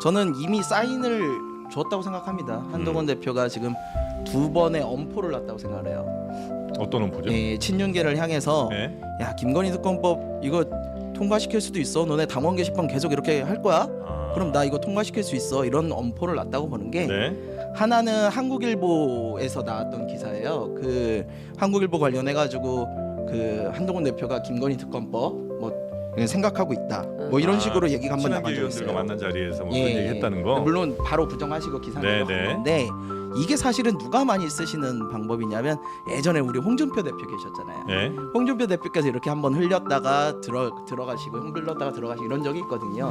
저는 이미 사인을 줬다고 생각합니다. 한동훈 대표가 지금 2번의 엄포를 놨다고 생각을 해요. 어떤 엄포죠? 예, 친윤계를 향해서 네. 야 김건희 특검법 이거 통과시킬 수도 있어. 너네 당원 게시판 계속 이렇게 할 거야? 그럼 나 이거 통과시킬 수 있어. 이런 엄포를 놨다고 보는 게 네. 하나는 한국일보에서 나왔던 기사예요. 그 한국일보 관련해 가지고 그 한동훈 대표가 김건희 특검법 뭐 생각하고 있다. 뭐 이런 식으로 얘기가 한번 나간 적이 의원들과 있어요. 만난 자리에서 뭐 그런 얘기 했다는 거. 물론 바로 부정하시고 기사를 네, 내봤는데 이게 사실은 누가 많이 쓰시는 방법이냐면 예전에 우리 홍준표 대표 계셨잖아요. 네. 홍준표 대표께서 이렇게 한번 흘렸다가 들어가시고 흘렀다가 들어가시고 이런 적이 있거든요.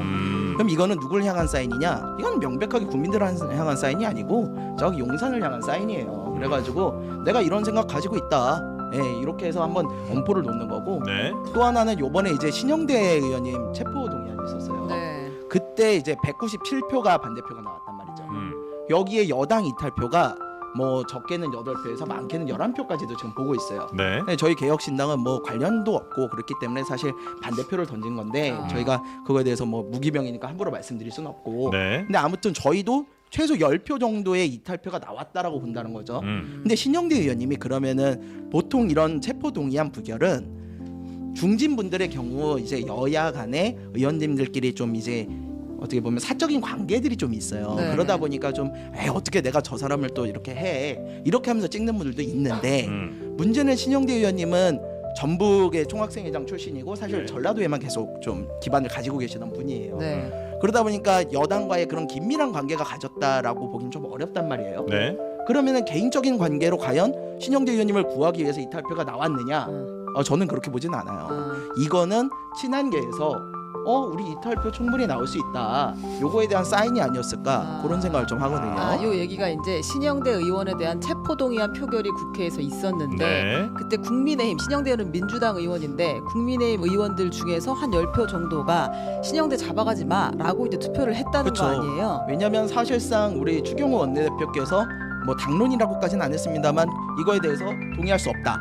그럼 이거는 누굴 향한 사인이냐? 이건 명백하게 국민들을 향한 사인이 아니고 저기 용산을 향한 사인이에요. 그래가지고 내가 이런 생각 가지고 있다. 예, 이렇게 해서 한번 엄포를 놓는 거고 네. 또 하나는 요번에 이제 신영대 의원님 체포 동의안이 있었어요. 네. 그때 이제 197표가 반대표가 나왔단 말이죠. 여기에 여당 이탈표가 뭐 적게는 8표에서 많게는 11표까지도 지금 보고 있어요. 네. 근데 저희 개혁신당은 뭐 관련도 없고 그렇기 때문에 사실 반대표를 던진 건데 저희가 그거에 대해서 뭐 무기명이니까 함부로 말씀드릴 수는 없고 네. 근데 아무튼 저희도 최소 10표 정도의 이탈표가 나왔다라고 본다는 거죠. 근데 신영대 의원님이 그러면은 보통 이런 체포동의안 부결은 중진분들의 경우 이제 여야 간의 의원님들끼리 좀 이제 어떻게 보면 사적인 관계들이 좀 있어요. 네. 그러다 보니까 좀 어떻게 내가 저 사람을 또 이렇게 해 이렇게 하면서 찍는 분들도 있는데 문제는 신영대 의원님은 전북의 총학생회장 출신이고 사실 네. 전라도에만 계속 좀 기반을 가지고 계시던 분이에요. 네. 그러다 보니까 여당과의 그런 긴밀한 관계가 가졌다라고 보긴 좀 어렵단 말이에요. 네. 그러면은 개인적인 관계로 과연 신영대 의원님을 구하기 위해서 이탈표가 나왔느냐? 저는 그렇게 보진 않아요. 이거는 친한계에서 우리 이탈표 충분히 나올 수 있다. 요거에 대한 사인이 아니었을까 그런 생각을 좀 하거든요. 요 얘기가 이제 신영대 의원에 대한 체포동의안 표결이 국회에서 있었는데 네. 그때 국민의힘 신영대 의원은 민주당 의원인데 국민의힘 의원들 중에서 한 10표 정도가 신영대 잡아가지 마라고 이제 투표를 했다는 그쵸. 거 아니에요? 왜냐하면 사실상 우리 추경호 원내대표께서 뭐 당론이라고까지는 안 했습니다만 이거에 대해서 동의할 수 없다.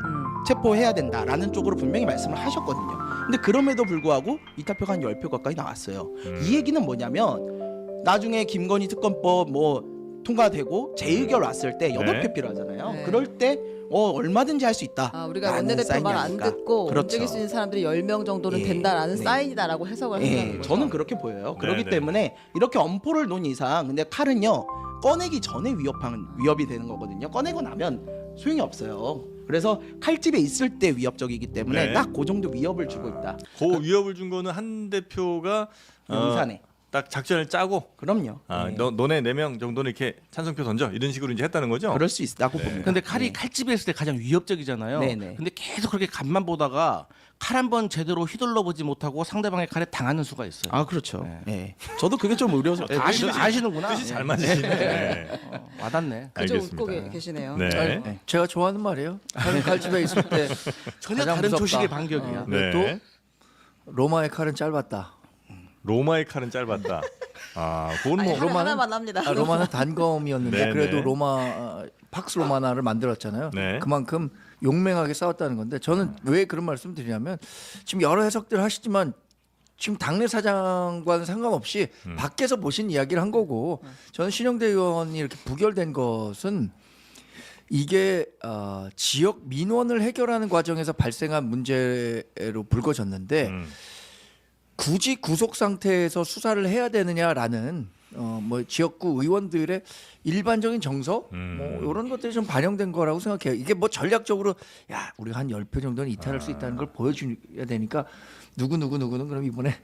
체포해야 된다라는 쪽으로 분명히 말씀을 하셨거든요. 근데 그럼에도 불구하고 이탈표가 한 10표 가까이 나왔어요. 이 얘기는 뭐냐면 나중에 김건희 특검법 뭐 통과되고 재의결 왔을 때 8표 필요하잖아요. 네. 그럴 때 사인지 할 수 있다. 우리가 라는 원내대표 사인이 말 안 아닐까. 듣고 그렇죠. 움직일 수 있는 사람들이 10명 정도는 예. 된다라는 네. 사인이다라고 해석을 한다는 거죠. 저는 그렇게 보여요. 그렇기 네. 때문에 이렇게 엄포를 놓은 이상 근데 칼은요 꺼내기 전에 위협이 되는 거거든요. 꺼내고 나면 소용이 없어요. 그래서 칼집에 있을 때 위협적이기 때문에 네. 딱 그 정도 위협을 주고 있다. 그 위협을 준 거는 한 대표가 용산에. 딱 작전을 짜고 그럼요. 네. 너네 4명 정도는 이렇게 찬성표 던져 이런 식으로 이제 했다는 거죠. 그럴 수 있다고 봅니다. 근데 칼이 칼집에 있을 때 가장 위협적이잖아요. 네네. 근데 계속 그렇게 간만 보다가 칼 한 번 제대로 휘둘러 보지 못하고 상대방의 칼에 당하는 수가 있어요. 아 그렇죠. 네. 저도 그게 좀 의료서 다 아시는구나. 뜻이 잘 맞으시네. 네. 와닿네. 그죠 알겠습니다. 웃고 계시네요. 네. 제가 좋아하는 말이에요. 칼집에 있을 때 전혀 가장 다른 무섭다. 조식의 반격이야. 네. 또 로마의 칼은 짧았다. 로마의 칼은 짧았다. 그건 아니, 뭐 하나만 합니다. 로마는 단검이었는데 네, 그래도 네. 팍스 로마나를 만들었잖아요. 네. 그만큼 용맹하게 싸웠다는 건데 저는 왜 그런 말씀 드리냐면 지금 여러 해석들 하시지만 지금 당내 사장과는 상관없이 밖에서 보신 이야기를 한 거고 저는 신영대 의원이 이렇게 부결된 것은 이게 지역 민원을 해결하는 과정에서 발생한 문제로 불거졌는데 굳이 구속 상태에서 수사를 해야 되느냐라는 뭐 지역구 의원들의 일반적인 정서 뭐 이런 것들이 좀 반영된 거라고 생각해요. 이게 뭐 전략적으로 야 우리가 한 10표 정도는 이탈할 수 있다는 걸 보여줘야 되니까 누구는 그럼 이번에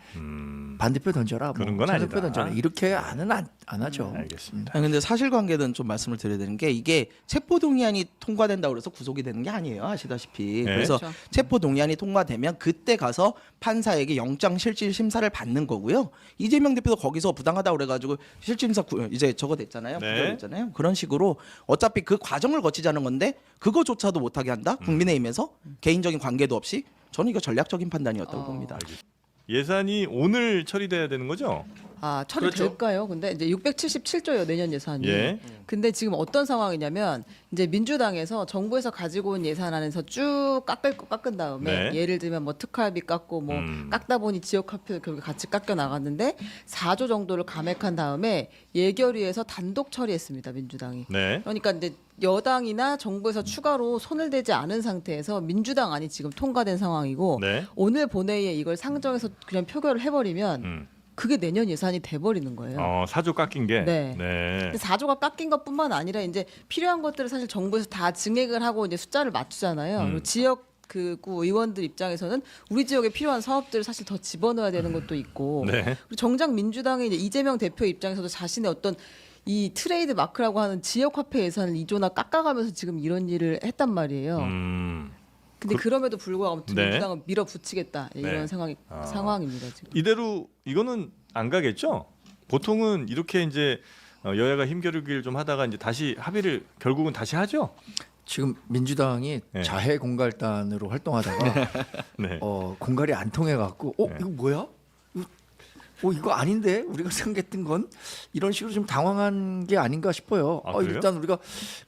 반대표 던져라. 그런 건 찬성표 아니다. 던져라. 이렇게 안 하죠. 알겠습니다. 아니, 근데 사실관계는 좀 말씀을 드려야 되는 게 이게 체포동의안이 통과된다고 그래서 구속이 되는 게 아니에요. 아시다시피. 네. 그래서 그렇죠. 체포동의안이 통과되면 그때 가서 판사에게 영장실질 심사를 받는 거고요. 이재명 대표도 거기서 부당하다고 그래가지고 실질심사 이제 저거 됐잖아요. 네. 부결됐잖아요. 그런 식으로 어차피 그 과정을 거치자는 건데 그거조차도 못하게 한다. 국민의힘에서 개인적인 관계도 없이 저는 이거 전략적인 판단이었다고 봅니다. 예산이 오늘 처리돼야 되는 거죠? 처리 그렇죠. 될까요? 근데 이제 677조예요 내년 예산이. 예. 근데 지금 어떤 상황이냐면 이제 민주당에서 정부에서 가지고 온 예산 안에서 쭉 깎은 다음에 네. 예를 들면 뭐 특활비 깎고 뭐 깎다 보니 지역 화폐 결국 같이 깎여 나갔는데 4조 정도를 감액한 다음에 예결위에서 단독 처리했습니다 민주당이. 네. 그러니까 이제 여당이나 정부에서 추가로 손을 대지 않은 상태에서 민주당 안이 지금 통과된 상황이고 네. 오늘 본회의에 이걸 상정해서 그냥 표결을 해버리면 음. 그게 내년 예산이 돼버리는 거예요. 4조 깎인 게. 네. 네. 근데 4조가 깎인 것뿐만 아니라 이제 필요한 것들을 사실 정부에서 다 증액을 하고 이제 숫자를 맞추잖아요. 그리고 지역 구 의원들 입장에서는 우리 지역에 필요한 사업들을 사실 더 집어넣어야 되는 것도 있고 네. 그리고 정작 민주당의 이제 이재명 대표 입장에서도 자신의 어떤 이 트레이드 마크라고 하는 지역 화폐 예산을 2조나 깎아가면서 지금 이런 일을 했단 말이에요. 근데 그럼에도 불구하고 아무튼 네. 민주당은 밀어붙이겠다 이런 네. 상황입니다 지금. 이대로 이거는 안 가겠죠? 보통은 이렇게 이제 여야가 힘겨루기를 좀 하다가 이제 다시 합의를 결국은 다시 하죠. 지금 민주당이 네. 자해 공갈단으로 활동하다가 네. 공갈이 안 통해 갖고 네. 이거 뭐야? 이거 아닌데 우리가 생각했던 건 이런 식으로 좀 당황한 게 아닌가 싶어요. 그래요? 일단 우리가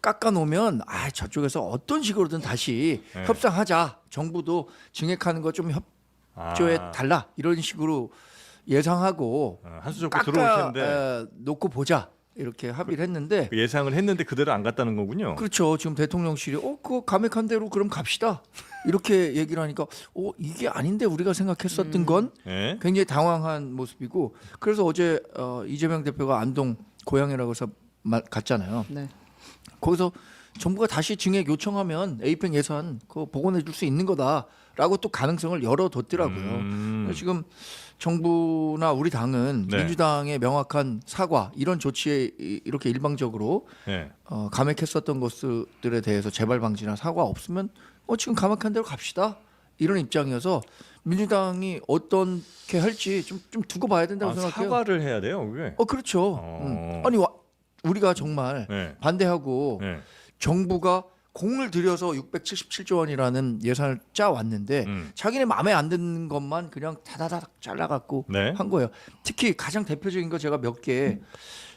깎아 놓으면 저쪽에서 어떤 식으로든 다시 네. 협상하자. 정부도 증액하는 거 좀 협조해 달라 이런 식으로 예상하고 한 수 접고 들어올 텐데 놓고 보자 이렇게 합의를 했는데 그 예상을 했는데 그대로 안 갔다는 거군요. 그렇죠. 지금 대통령실이 그거 감액한 대로 그럼 갑시다. 이렇게 얘기를 하니까 이게 아닌데 우리가 생각했었던 건 네. 굉장히 당황한 모습이고 그래서 어제 이재명 대표가 안동 고향이라고 해서 갔잖아요. 네. 거기서 정부가 다시 증액 요청하면 에이펙 예산 그거 복원해 줄 수 있는 거다라고 또 가능성을 열어뒀더라고요. 지금 정부나 우리 당은 네. 민주당의 명확한 사과 이런 조치에 이렇게 일방적으로 네. 감액했었던 것들에 대해서 재발 방지나 사과 없으면 지금 감액한 대로 갑시다 이런 입장이어서 민주당이 어떻게 할지 좀 두고 봐야 된다고 생각해요. 사과를 해야 돼요, 그게. 그렇죠. 아니 우리가 정말 네. 반대하고 네. 정부가 공을 들여서 677조 원이라는 예산을 짜 왔는데 자기네 마음에 안 드는 것만 그냥 다다닥 잘라갖고 네. 한 거예요. 특히 가장 대표적인 거 제가 몇 개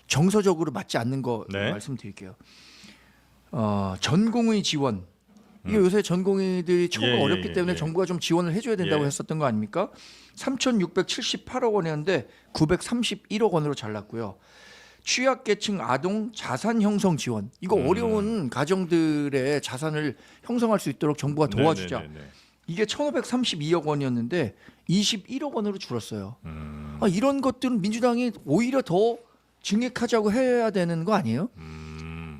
정서적으로 맞지 않는 거 네. 말씀드릴게요. 전공의 지원. 이게 요새 전공의들이 처우가 예, 어렵기 예, 때문에 예. 정부가 좀 지원을 해줘야 된다고 예. 했었던 거 아닙니까? 3,678억 원이었는데 931억 원으로 잘랐고요. 취약계층 아동 자산 형성 지원. 이거 어려운 가정들의 자산을 형성할 수 있도록 정부가 도와주자. 네네네네. 이게 1,532억 원이었는데 21억 원으로 줄었어요. 이런 것들은 민주당이 오히려 더 증액하자고 해야 되는 거 아니에요?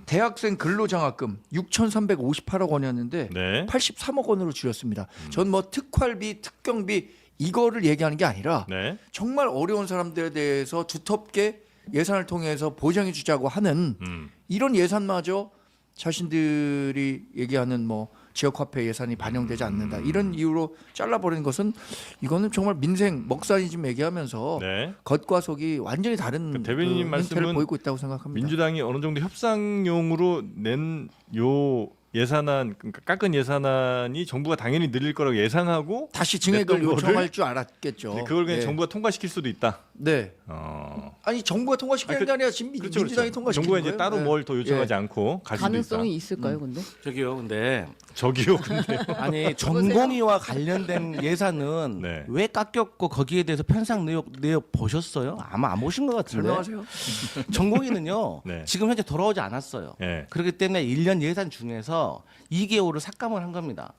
대학생 근로장학금 6,358억 원이었는데 네. 83억 원으로 줄였습니다. 전 뭐 특활비, 특경비 이거를 얘기하는 게 아니라 네. 정말 어려운 사람들에 대해서 두텁게 예산을 통해서 보장해 주자고 하는 이런 예산마저 자신들이 얘기하는 뭐 지역화폐 예산이 반영되지 않는다 이런 이유로 잘라버리는 것은 이거는 정말 민생 먹사니즘 얘기하면서 네. 겉과 속이 완전히 다른 그 대변인님 행태를 말씀은 보이고 있다고 생각합니다. 민주당이 어느 정도 협상용으로 낸 요 예산안, 그러니까 깎은 예산안이 정부가 당연히 늘릴 거라고 예상하고 다시 증액을 냈던 요청할 거를 줄 알았겠죠. 그걸 그냥 네. 정부가 통과시킬 수도 있다. 네. 아니 정부가 통과시키는 게 아니라 지금 그렇죠, 민주당이 그렇죠. 통과시키는 정부가 거예요. 이제 따로 네. 뭘 더 요청하지 예. 않고 갈 수도 있다. 가능성이 있을까요, 근데? 저기요, 근데 저기요, 근데 아니 전공의와 관련된 예산은 네. 왜 깎였고 거기에 대해서 편상 내용 보셨어요? 아마 안 보신 것 같은데. 설명하세요. 전공의는요. 네. 지금 현재 돌아오지 않았어요. 예. 그렇기 때문에 1년 예산 중에서 2개월을 삭감을 한 겁니다.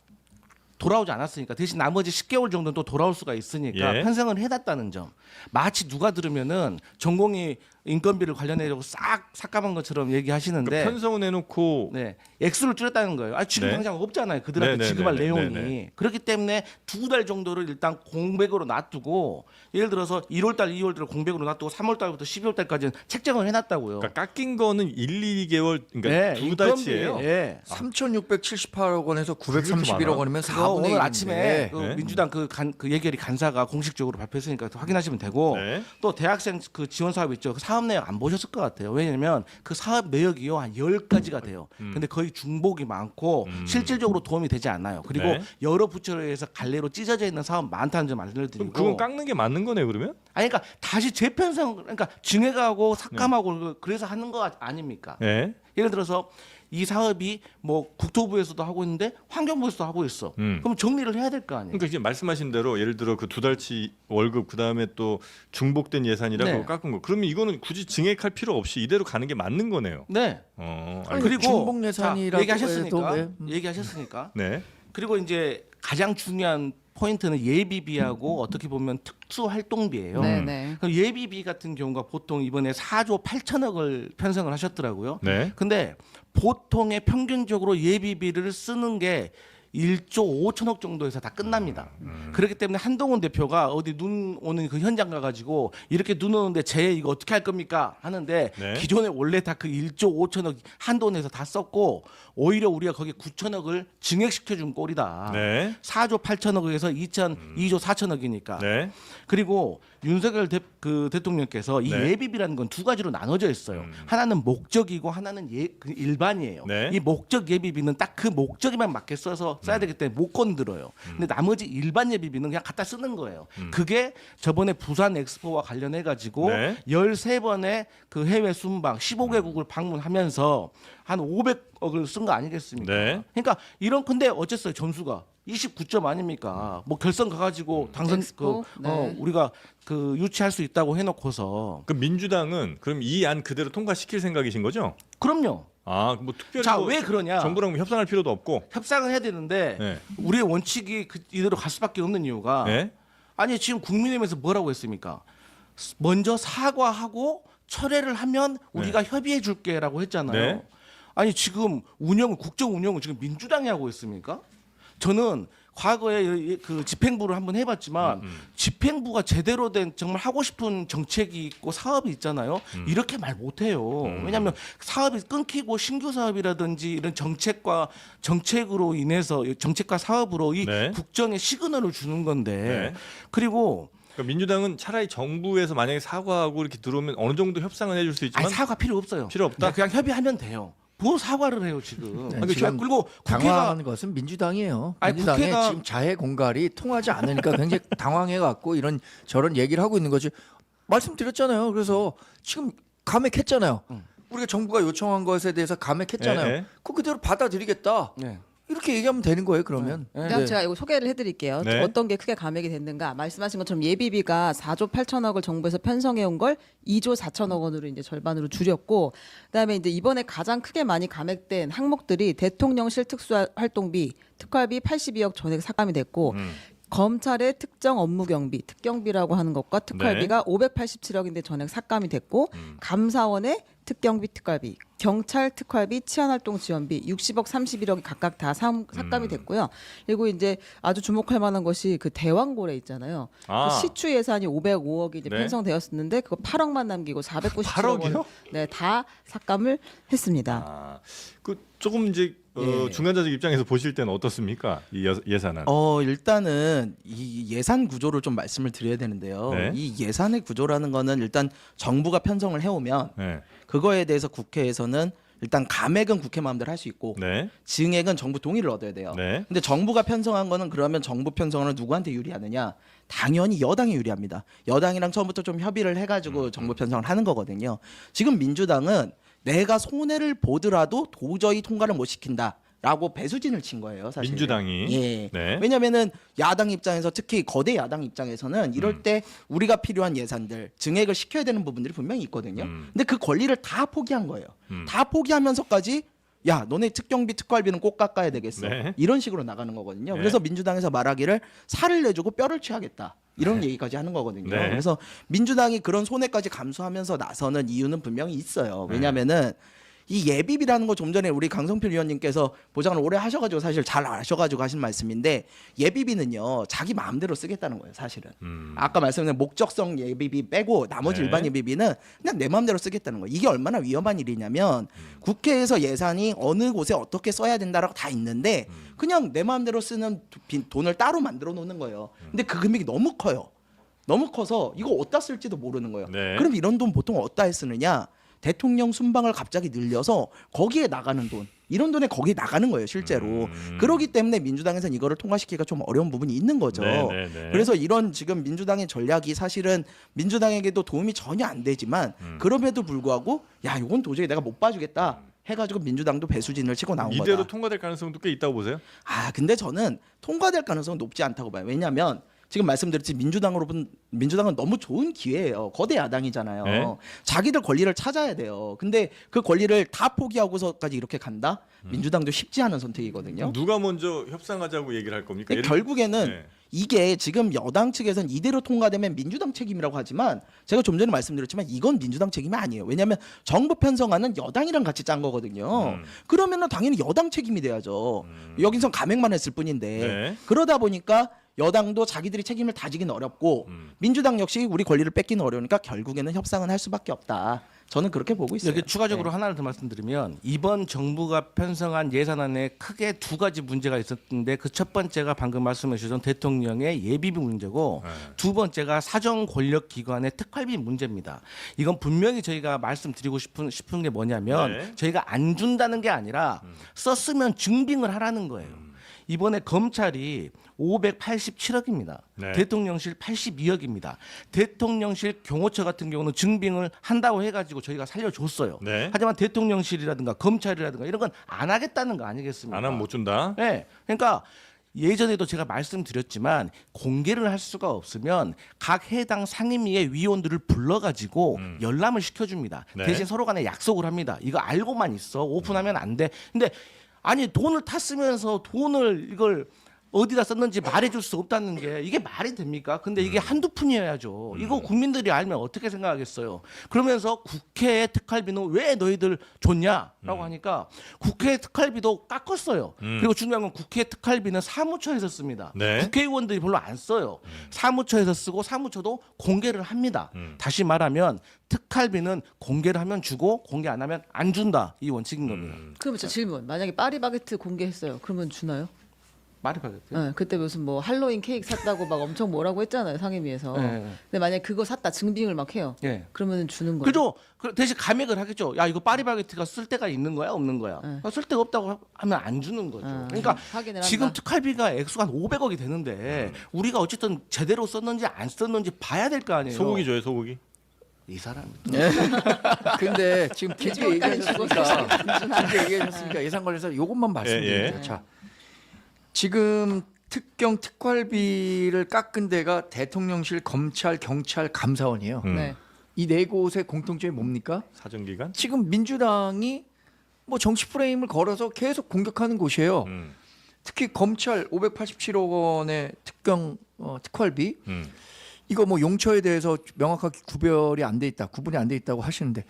돌아오지 않았으니까 대신 나머지 10개월 정도는 또 돌아올 수가 있으니까 예. 편성을 해놨다는 점. 마치 누가 들으면은 전공의 인건비를 관련해서 싹 삭감한 것처럼 얘기하시는데 그러니까 편성을 해놓고 네, 액수를 줄였다는 거예요. 지금 네. 당장 없잖아요. 그들한테 네, 네, 지급할 네, 내용이. 네, 네. 그렇기 때문에 2달 정도를 일단 공백으로 놔두고 예를 들어서 1월달, 2월달을 공백으로 놔두고 3월달부터 12월달까지는 책정을 해놨다고요. 그러니까 깎인 거는 1, 2개월 그러니까 네, 두 인건비. 달치예요. 예. 3,678억 원에서 931억 원이면 그거 4분의 오늘 1인데 아침에 그 네. 민주당 그 예결위 간사가 공식적으로 발표했으니까 확인하시면 되고 네. 또 대학생 그 지원 사업 있죠. 그 사업 내역 안 보셨을 것 같아요. 왜냐면 그 사업 내역이요 한 10가지가 돼요. 근데 거의 중복이 많고 실질적으로 도움이 되지 않아요. 그리고 네. 여러 부처에 의해서 갈래로 찢어져 있는 사업 많다는 점 알려드리고. 그럼 그건 깎는 게 맞는 거네요, 그러면? 아니 그러니까 다시 재편성 그러니까 증액하고 삭감하고 그래서 하는 거 아닙니까? 네. 예를 들어서 이 사업이 뭐 국토부에서도 하고 있는데 환경부에서도 하고 있어. 그럼 정리를 해야 될 거 아니에요. 그러니까 이제 말씀하신 대로 예를 들어 그 2달치 월급 그다음에 또 중복된 예산이라고 네. 깎은 거. 그러면 이거는 굳이 증액할 필요 없이 이대로 가는 게 맞는 거네요. 네. 알겠습니다. 그리고 중복 예산이라고 얘기하셨으니까 해도 얘기하셨으니까 네. 그리고 이제 가장 중요한 포인트는 예비비하고 어떻게 보면 특수활동비예요. 네네. 그럼 예비비 같은 경우가 보통 이번에 4조 8천억을 편성을 하셨더라고요. 네. 근데 보통의 평균적으로 예비비를 쓰는 게 1조 5천억 정도에서 다 끝납니다. 그렇기 때문에 한동훈 대표가 어디 눈 오는 그 현장 가가지고 이렇게 눈 오는데 쟤 이거 어떻게 할 겁니까 하는데 네. 기존에 원래 다 그 1조 5천억 한돈에서 다 썼고 오히려 우리가 거기 9천억을 증액시켜준 꼴이다. 네. 4조 8천억에서 2조 4천억이니까. 네. 그리고 윤석열 대통령께서 이 네. 예비비라는 건 두 가지로 나눠져 있어요. 하나는 목적이고 하나는 그 일반이에요. 네. 이 목적 예비비는 딱 그 목적에만 맞게 써서 써야 되기 때문에 못 건드려요. 근데 나머지 일반 예비비는 그냥 갖다 쓰는 거예요. 그게 저번에 부산 엑스포와 관련해 가지고 네. 13번의 그 해외 순방 15개국을 방문하면서 한 500억을 쓴 거 아니겠습니까? 네. 그러니까 이런 근데 어쨌어요 점수가 29점 아닙니까? 뭐 결선 가가지고 당선 엑스포? 네. 우리가 그 유치할 수 있다고 해놓고서 그 민주당은 그럼 이 안 그대로 통과시킬 생각이신 거죠? 그럼요. 아, 뭐 특별히 자 뭐 왜 그러냐? 정부랑 협상할 필요도 없고. 협상을 해야 되는데 네. 우리의 원칙이 이대로 갈 수밖에 없는 이유가 네. 아니 지금 국민의힘에서 뭐라고 했습니까? 먼저 사과하고 철회를 하면 우리가 협의해 줄게라고 했잖아요. 네. 아니 지금 국정 운영을 지금 민주당이 하고 있습니까? 저는 과거에 그 집행부를 한번 해봤지만 집행부가 제대로 된 정말 하고 싶은 정책이 있고 사업이 있잖아요. 이렇게 말 못해요. 왜냐하면 사업이 끊기고 신규 사업이라든지 이런 정책으로 인해서 정책과 사업으로 이 네. 국정에 시그널을 주는 건데 네. 그리고 그러니까 민주당은 차라리 정부에서 만약에 사과하고 이렇게 들어오면 어느 정도 협상은 해줄 수 있지만 아니 사과 필요 없어요. 필요 없다? 그냥 협의하면 돼요. 뭐 사과를 해요 지금. 네, 아니, 지금 그리고 국회가 당황한 것은 민주당이에요. 아니, 민주당의 국회가- 지금 자해 공갈이 통하지 않으니까 굉장히 당황해 갖고 이런 저런 얘기를 하고 있는 거지. 말씀드렸잖아요. 그래서 지금 감액했잖아요. 우리가 정부가 요청한 것에 대해서 감액했잖아요. 네, 네. 그 그대로 받아들이겠다. 네. 이렇게 얘기하면 되는 거예요. 그러면. 네. 그럼 제가 이거 소개를 해드릴게요. 네. 어떤 게 크게 감액이 됐는가? 말씀하신 것처럼 예비비가 4조 8천억을 정부에서 편성해 온 걸 2조 4천억 원으로 이제 절반으로 줄였고, 그다음에 이제 이번에 가장 크게 많이 감액된 항목들이 대통령실 특수활동비, 특활비 82억 전액 삭감이 됐고. 검찰의 특정 업무 경비, 특경비라고 하는 것과 특활비가 587억인데 전액 삭감이 됐고, 감사원의 특경비, 특활비, 경찰 특활비, 치안활동 지원비 60억 31억이 각각 다 삭감이 됐고요. 그리고 이제 아주 주목할 만한 것이 그 대왕고래 있잖아요. 아. 그 시추 예산이 505억이 이제 네. 편성되었었는데 그거 8억만 남기고 497억 8억이요? 원, 네, 다 삭감을 했습니다. 아, 그 조금 이제 예. 중간자적 입장에서 보실 때는 어떻습니까? 이 예산안. 일단은 이 예산 구조를 좀 말씀을 드려야 되는데요. 네. 이 예산의 구조라는 거는 일단 정부가 편성을 해오면 네. 그거에 대해서 국회에서는 일단 감액은 국회 마음대로 할 수 있고 네. 증액은 정부 동의를 얻어야 돼요. 네. 근데 정부가 편성한 거는 그러면 정부 편성을 누구한테 유리하느냐? 당연히 여당이 유리합니다. 여당이랑 처음부터 좀 협의를 해가지고 정부 편성을 하는 거거든요. 지금 민주당은 내가 손해를 보더라도 도저히 통과를 못 시킨다. 라고 배수진을 친 거예요, 사실. 민주당이. 예. 네. 왜냐면은 야당 입장에서 특히 거대 야당 입장에서는 이럴 때 우리가 필요한 예산들 증액을 시켜야 되는 부분들이 분명히 있거든요. 근데 그 권리를 다 포기한 거예요. 다 포기하면서까지 야, 너네 특경비 특활비는 꼭 깎아야 되겠어. 네. 이런 식으로 나가는 거거든요. 네. 그래서 민주당에서 말하기를 살을 내주고 뼈를 취하겠다. 이런 얘기까지 하는 거거든요. 네. 그래서 민주당이 그런 손해까지 감수하면서 나서는 이유는 분명히 있어요. 왜냐면은 이 예비비라는 거 좀 전에 우리 강성필 위원님께서 보장을 오래 하셔가지고 사실 잘 아셔가지고 하신 말씀인데 예비비는요 자기 마음대로 쓰겠다는 거예요 사실은. 아까 말씀드린 목적성 예비비 빼고 나머지 네. 일반 예비비는 그냥 내 마음대로 쓰겠다는 거예요. 이게 얼마나 위험한 일이냐면 국회에서 예산이 어느 곳에 어떻게 써야 된다라고 다 있는데 그냥 내 마음대로 쓰는 돈을 따로 만들어 놓는 거예요. 근데 그 금액이 너무 커요. 너무 커서 이거 어디다 쓸지도 모르는 거예요. 네. 그럼 이런 돈 보통 어디다 쓰느냐? 대통령 순방을 갑자기 늘려서 거기에 나가는 돈, 이런 돈에 거기에 나가는 거예요, 실제로. 그렇기 때문에 민주당에서는 이거를 통과시키기가 좀 어려운 부분이 있는 거죠. 네. 그래서 이런 지금 민주당의 전략이 사실은 민주당에게도 도움이 전혀 안 되지만 그럼에도 불구하고 야, 이건 도저히 내가 못 봐주겠다 해가지고 민주당도 배수진을 치고 나온 이대로 거다. 통과될 가능성도 꽤 있다고 보세요? 근데 저는 통과될 가능성은 높지 않다고 봐요. 왜냐하면 지금 말씀드렸지 민주당은 너무 좋은 기회예요. 거대 야당이잖아요. 네. 자기들 권리를 찾아야 돼요. 근데 그 권리를 다 포기하고서까지 이렇게 간다? 민주당도 쉽지 않은 선택이거든요. 누가 먼저 협상하자고 얘기를 할 겁니까? 근데 결국에는 네. 이게 지금 여당 측에서는 이대로 통과되면 민주당 책임이라고 하지만 제가 좀 전에 말씀드렸지만 이건 민주당 책임이 아니에요. 왜냐하면 정부 편성안은 여당이랑 같이 짠 거거든요. 그러면은 당연히 여당 책임이 돼야죠. 여기서 감액만 했을 뿐인데 네. 그러다 보니까 여당도 자기들이 책임을 다지기는 어렵고 민주당 역시 우리 권리를 뺏기는 어려우니까 결국에는 협상은 할 수밖에 없다. 저는 그렇게 보고 있어요. 여기 추가적으로 네. 하나를 더 말씀드리면 이번 정부가 편성한 예산안에 크게 두 가지 문제가 있었는데 그 첫 번째가 방금 말씀해 주신 대통령의 예비비 문제고 두 번째가 사정 권력 기관의 특활비 문제입니다. 이건 분명히 저희가 말씀드리고 싶은 게 뭐냐면 네. 저희가 안 준다는 게 아니라 썼으면 증빙을 하라는 거예요. 이번에 검찰이 587억입니다. 네. 대통령실 82억입니다. 대통령실 경호처 같은 경우는 증빙을 한다고 해가지고 저희가 살려줬어요. 네. 하지만 대통령실이라든가 검찰이라든가 이런 건 안 하겠다는 거 아니겠습니까? 안 하면 못 준다. 네. 그러니까 예전에도 제가 말씀드렸지만 공개를 할 수가 없으면 각 해당 상임위의 위원들을 불러가지고 열람을 시켜줍니다. 네. 대신 서로 간에 약속을 합니다. 이거 알고만 있어. 오픈하면 안 돼. 근데 아니 돈을 탔으면서 돈을 이걸 어디다 썼는지 말해줄 수 없다는 게 이게 말이 됩니까? 근데 이게 한두 푼이어야죠. 이거 국민들이 알면 어떻게 생각하겠어요? 그러면서 국회의 특활비는 왜 너희들 줬냐라고 하니까 국회 특활비도 깎았어요. 그리고 중요한 건 국회 특활비는 사무처에서 씁니다. 네. 국회의원들이 별로 안 써요. 사무처에서 쓰고 사무처도 공개를 합니다. 다시 말하면 특활비는 공개를 하면 주고 공개 안 하면 안 준다. 이 원칙인 겁니다. 그러면 저 질문. 만약에 파리바게트 공개했어요. 그러면 주나요? 말이 바뀌었죠. 네, 그때 무슨 뭐 할로윈 케이크 샀다고 막 엄청 뭐라고 했잖아요, 상임위에서. 네. 근데 만약에 그거 샀다 증빙을 막 해요. 예. 그러면 주는 거예요. 그죠? 대신 감액을 하겠죠. 야 이거 파리바게트가 쓸 데가 있는 거야, 없는 거야? 쓸 데가 없다고 하면 안 주는 거죠. 그러니까 확인을 지금 한다. 특활비가 액수가 한 500억이 되는데 우리가 어쨌든 제대로 썼는지 안 썼는지 봐야 될 거 아니에요. 소고기 줘요, 소고기. 이 사람. 근데 지금 길게 얘기하셨으니까 예산 관련해서 이것만 말씀드릴게요. 예. 자, 지금 특경 특활비를 깎은 데가 대통령실, 검찰, 경찰, 감사원이에요. 네. 이 네 곳의 공통점이 뭡니까? 사정기간. 지금 민주당이 뭐 정치 프레임을 걸어서 계속 공격하는 곳이에요. 특히 검찰 587억 원의 특경 특활비 이거 뭐 용처에 대해서 명확하게 구분이 안 돼 있다고 하시는데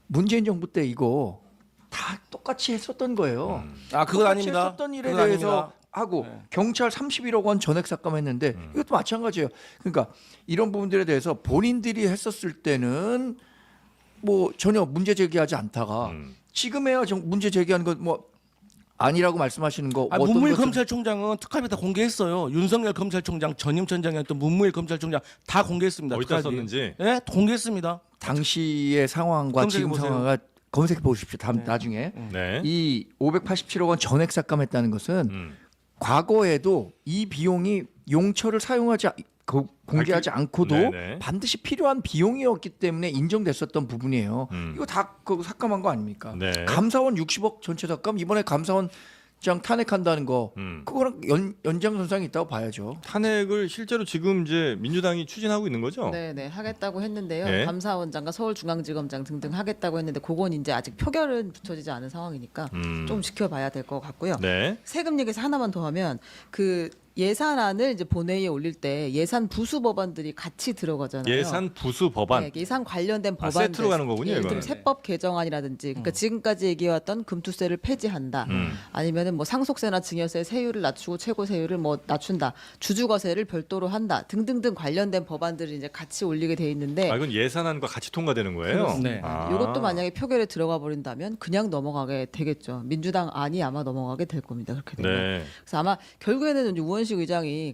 문재인 정부 때 이거 다 똑같이 했었던 거예요. 아 그건 똑같이 아닙니다. 했었던 일에 그건 대해서 아닙니다. 하고 네. 경찰 31억 원 전액 삭감했는데 이것도 마찬가지예요. 그러니까 이런 부분들에 대해서 본인들이 했었을 때는 뭐 전혀 문제 제기하지 않다가 지금에야 문제 제기하는 건 뭐 아니라고 말씀하시는 거 어떤 문무일 것들- 검찰총장은 특활비 다 공개했어요. 윤석열 검찰총장 전임 전장이었던 문무일 검찰총장 다 공개했습니다. 어디다 특활비. 썼는지. 네, 공개했습니다. 당시의 상황과 검색해 지금 보세요. 상황을 검색해 보십시오. 나중에 네. 이 587억 원 전액 삭감했다는 것은 과거에도 이 비용이 용처를 공개하지 않고도 네네. 반드시 필요한 비용이었기 때문에 인정됐었던 부분이에요. 이거 다 그 삭감한 거 아닙니까? 네. 감사원 60억 전체 삭감 이번에 감사원장 탄핵한다는 거 그거랑 연장선상이 있다고 봐야죠. 탄핵을 실제로 지금 이제 민주당이 추진하고 있는 거죠? 네, 하겠다고 했는데요. 네. 감사원장과 서울중앙지검장 등등 하겠다고 했는데 그건 이제 아직 표결은 붙여지지 않은 상황이니까 좀 지켜봐야 될 것 같고요. 네. 세금 얘기에서 하나만 더 하면 그 예산안을 이제 본회의에 올릴 때 예산 부수 법안들이 같이 들어가잖아요. 예산 부수 법안. 네, 예산 관련된 아, 법안들 세트로 가는 거군요, 예를 들면 이거는. 세법 개정안이라든지 그러니까 지금까지 얘기해왔던 금투세를 폐지한다. 아니면은 뭐 상속세나 증여세 세율을 낮추고 최고 세율을 뭐 낮춘다. 주주거세를 별도로 한다. 등등등 관련된 법안들이 이제 같이 올리게 돼 있는데 아, 이건 예산안과 같이 통과되는 거예요? 네. 아. 이것도 만약에 표결에 들어가 버린다면 그냥 넘어가게 되겠죠. 민주당 안이 아마 넘어가게 될 겁니다. 그렇게 되면. 네. 그래서 아마 결국에는 이제 우원식 의장이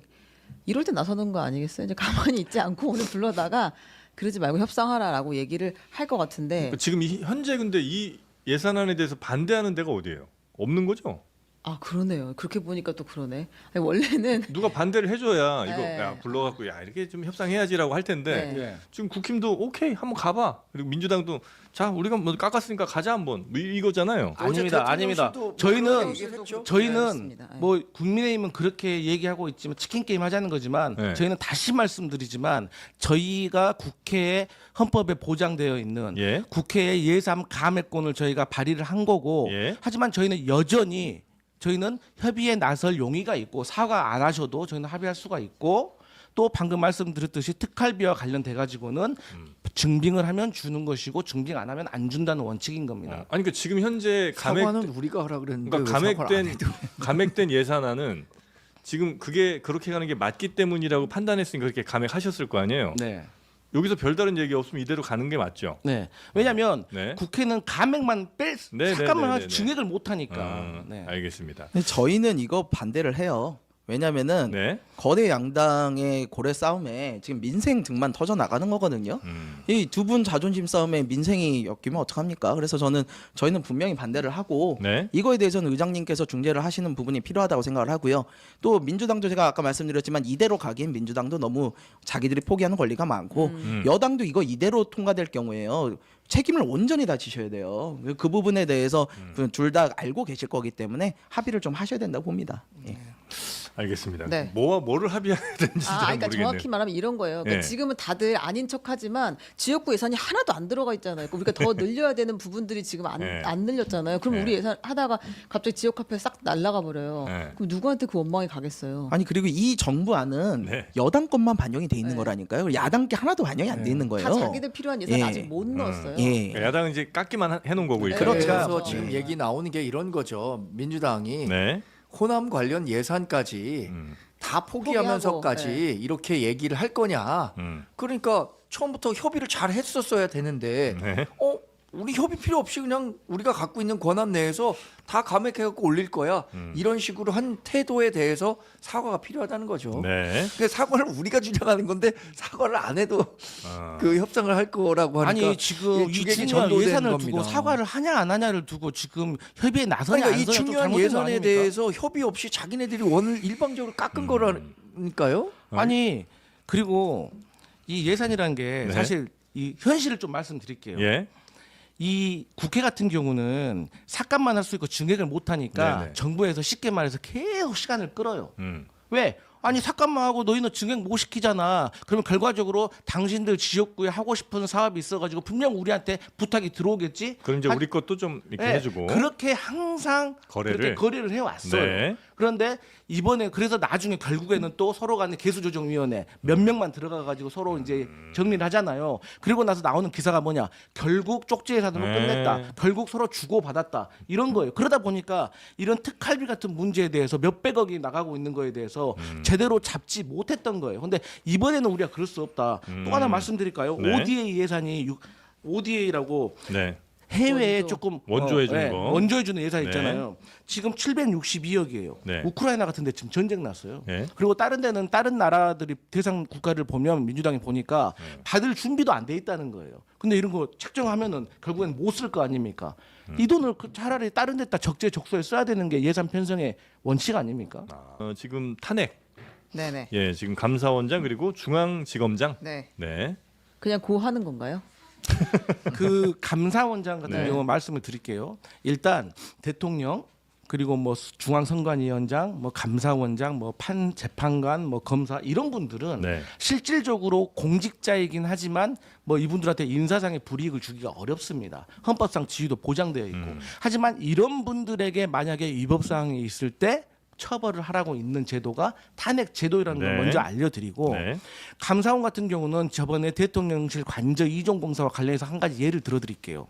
이럴 때 나서는 거 아니겠어요? 이제 가만히 있지 않고 오늘 불러다가 그러지 말고 협상하라라고 얘기를 할 것 같은데. 지금 현재 근데 이 예산안에 대해서 반대하는 데가 어디예요? 없는 거죠? 아 그러네요. 그렇게 보니까 또 그러네. 아니, 원래는 누가 반대를 해줘야 이거 네. 야, 불러갖고 야 이렇게 좀 협상해야지라고 할 텐데 네. 예. 지금 국힘도 오케이 한번 가봐. 그리고 민주당도 자 우리가 뭐 깎았으니까 가자 한번 뭐 이거잖아요. 아닙니다, 아닙니다. 저희는 알겠습니다. 네. 뭐 국민의힘은 그렇게 얘기하고 있지만 치킨 게임 하자는 거지만 네. 저희는 다시 말씀드리지만 저희가 국회에 헌법에 보장되어 있는 예. 국회의 예산 감액권을 저희가 발의를 한 거고 예. 하지만 저희는 여전히 저희는 협의에 나설 용의가 있고 사과 안 하셔도 저희는 합의할 수가 있고 또 방금 말씀드렸듯이 특활비와 관련돼 가지고는 증빙을 하면 주는 것이고 증빙 안 하면 안 준다는 원칙인 겁니다. 아니 그러니까 지금 현재 사과는 우리가 하라 그랬는데 그러니까 왜 사과를 안 감액된 예산안은 지금 그게 그렇게 가는 게 맞기 때문이라고 판단했으니까 그렇게 감액하셨을 거 아니에요. 네. 여기서 별다른 얘기 없으면 이대로 가는 게 맞죠. 네. 왜냐하면 네. 국회는 감액만 뺄 네, 잠깐만 네, 네, 네. 증액을 못 하니까. 네. 알겠습니다. 근데 저희는 이거 반대를 해요. 왜냐면은 네. 거대 양당의 고래 싸움에 지금 민생 등만 터져 나가는 거거든요. 이 두 분 자존심 싸움에 민생이 엮이면 어떡합니까? 그래서 저희는 분명히 반대를 하고 네. 이거에 대해서는 의장님께서 중재를 하시는 부분이 필요하다고 생각을 하고요. 또 민주당도 제가 아까 말씀드렸지만 이대로 가기엔 민주당도 너무 자기들이 포기하는 권리가 많고 여당도 이거 이대로 통과될 경우에요. 책임을 온전히 다 지셔야 돼요. 그 부분에 대해서 둘 다 알고 계실 거기 때문에 합의를 좀 하셔야 된다고 봅니다. 예. 알겠습니다. 네. 뭐와 뭐를 합의해야 되는지 잘 그러니까 모르겠네요. 정확히 말하면 이런 거예요. 그러니까 네. 지금은 다들 아닌 척하지만 지역구 예산이 하나도 안 들어가 있잖아요. 그러니까 우리가 더 늘려야 되는 부분들이 지금 안 네. 늘렸잖아요. 그럼 네. 우리 예산 하다가 갑자기 지역 화폐 싹 날라가 버려요. 네. 그럼 누구한테 그 원망이 가겠어요? 아니 그리고 이 정부안은 네. 여당 것만 반영이 돼 있는 네. 거라니까요. 야당 게 하나도 반영이 안 돼 있는 거예요. 다 자기들 필요한 예산 예. 아직 못 넣었어요. 예. 그러니까 야당은 이제 깎기만 해놓은 거고 일단. 그렇죠. 그래서 네. 지금 얘기 나오는 게 이런 거죠. 민주당이 네. 호남 관련 예산까지 다 포기하면서까지 포기하고, 이렇게 얘기를 할 거냐. 그러니까 처음부터 협의를 잘 했었어야 되는데 네. 우리 협의 필요 없이 그냥 우리가 갖고 있는 권한 내에서 다 감액해갖고 올릴 거야. 이런 식으로 한 태도에 대해서 사과가 필요하다는 거죠. 네. 그 사과를 우리가 주장하는 건데 사과를 안 해도 그 협상을 할 거라고 하니까 아니 지금 이게 이 주객이 중요한 전도된 예산을 겁니다. 두고 사과를 하냐 안 하냐를 두고 지금 협의에 나서냐 그러니까 안 이 서냐 좀 중요한 잘못된 거 예산에 아닙니까? 대해서 협의 없이 자기네들이 원을 일방적으로 깎은 거라니까요. 아니 그리고 이 예산이라는 게 네. 사실 이 현실을 좀 말씀드릴게요. 예. 이 국회 같은 경우는 삭감만 할 수 있고 증액을 못 하니까 네네. 정부에서 쉽게 말해서 계속 시간을 끌어요. 음. 왜? 아니 삭감만 하고 너희는 증액 못 시키잖아. 그러면 결과적으로 당신들 지역구에 하고 싶은 사업이 있어가지고 분명 우리한테 부탁이 들어오겠지. 그럼 이제 하- 우리 것도 좀 이렇게 네, 해주고. 그렇게 항상 거래를. 그렇게 거래를 해왔어요. 네. 그런데 이번에 그래서 나중에 결국에는 또 서로 간에 개수조정위원회 몇 명만 들어가가지고 서로 이제 정리를 하잖아요. 그리고 나서 나오는 기사가 뭐냐? 결국 쪽지 예산으로 네. 끝냈다. 결국 서로 주고 받았다. 이런 거예요. 그러다 보니까 이런 특할비 같은 문제에 대해서 몇백억이 나가고 있는 거에 대해서 제대로 잡지 못했던 거예요. 근데 이번에는 우리가 그럴 수 없다. 또 하나 말씀드릴까요? 네. ODA 예산이 ODA라고 네. 해외에 원조. 조금 원조해 주는 거. 원조해 주는 예산 네. 있잖아요. 지금 762억이에요. 네. 우크라이나 같은 데 지금 전쟁 났어요. 네. 그리고 다른 데는 다른 나라들이 대상 국가를 보면 민주당이 보니까 네. 받을 준비도 안 돼 있다는 거예요. 근데 이런 거 책정하면은 결국엔 못 쓸 거 아닙니까? 이 돈을 차라리 다른 데다 적재적소에 써야 되는 게 예산 편성의 원칙 아닙니까? 지금 탄핵. 네네. 예, 지금 감사원장 그리고 중앙지검장. 네. 네. 그냥 고하는 건가요? 그 감사원장 같은 네. 경우 말씀을 드릴게요. 일단 대통령 그리고 뭐 중앙선관위원장, 뭐 감사원장, 뭐 재판관, 뭐 검사 이런 분들은 네. 실질적으로 공직자이긴 하지만 뭐 이분들한테 인사상의 불이익을 주기가 어렵습니다. 헌법상 지위도 보장되어 있고. 하지만 이런 분들에게 만약에 위법 사항이 있을 때 처벌을 하라고 있는 제도가 탄핵 제도라는 걸 네. 먼저 알려드리고 네. 감사원 같은 경우는 저번에 대통령실 관저 이종 공사와 관련해서 한 가지 예를 들어드릴게요.